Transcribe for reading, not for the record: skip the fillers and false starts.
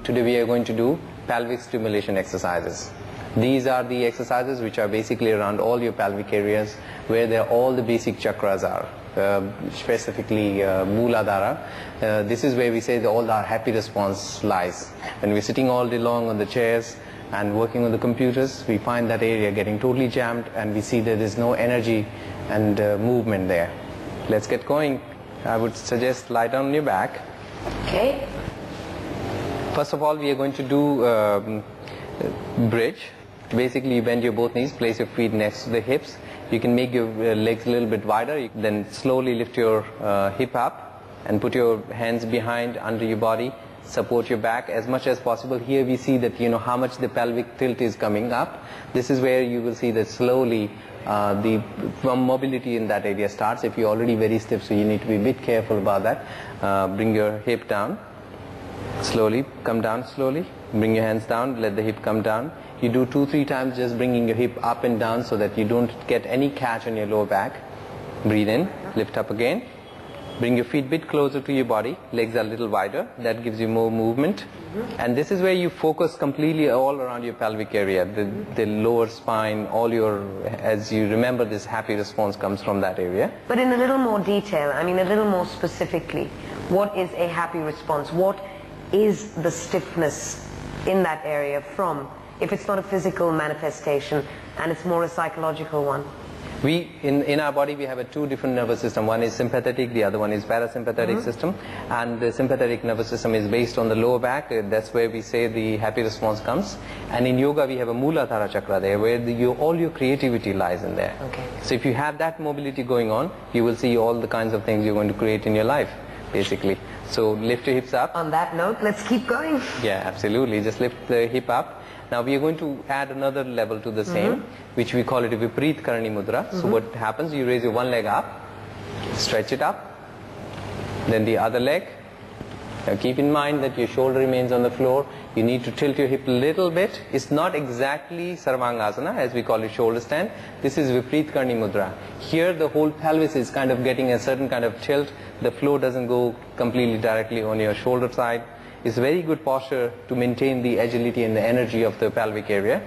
today we are going to do pelvic stimulation exercises. These are the exercises which are basically around all your pelvic areas where all the basic chakras are. Specifically Mooladhara. This is where we say all our happy response lies. When we're sitting all day long on the chairs and working on the computers, we find that area getting totally jammed and we see that there's no energy and movement there. Let's get going. I would suggest lie down on your back. Okay. First of all, we are going to do bridge. Basically, you bend your both knees, place your feet next to the hips. You can make your legs a little bit wider. Then slowly lift your hip up and put your hands behind under your body. Support your back as much as possible. Here we see that how much the pelvic tilt is coming up. This is where you will see that slowly the mobility in that area starts. If you're already very stiff, so you need to be a bit careful about that. Bring your hip down. Slowly, come down slowly. Bring your hands down, let the hip come down. You do 2-3 times, just bringing your hip up and down so that you don't get any catch on your lower back. Breathe in, lift up again. Bring your feet a bit closer to your body, legs are a little wider. That gives you more movement. And this is where you focus completely all around your pelvic area, the lower spine, as you remember, this happy response comes from that area. But in a little more detail, a little more specifically, what is a happy response? What is the stiffness in that area from, if it's not a physical manifestation and it's more a psychological one? In our body we have two different nervous systems. One is sympathetic, the other one is parasympathetic system. And the sympathetic nervous system is based on the lower back. That's where we say the happy response comes. And in yoga we have a Mooladhara chakra there, where all your creativity lies in there. Okay. So if you have that mobility going on, you will see all the kinds of things you're going to create in your life, basically. So lift your hips up. On that note, let's keep going. Yeah, absolutely. Just lift the hip up. Now we are going to add another level to the same, which we call it a Vipareet Karani Mudra. So what happens, you raise your one leg up, stretch it up, then the other leg. Now keep in mind that your shoulder remains on the floor. You need to tilt your hip a little bit. It's not exactly Sarvangasana, as we call it shoulder stand. This is Vipareet Karani Mudra. Here the whole pelvis is kind of getting a certain kind of tilt. The flow doesn't go completely directly on your shoulder side. It's very good posture to maintain the agility and the energy of the pelvic area.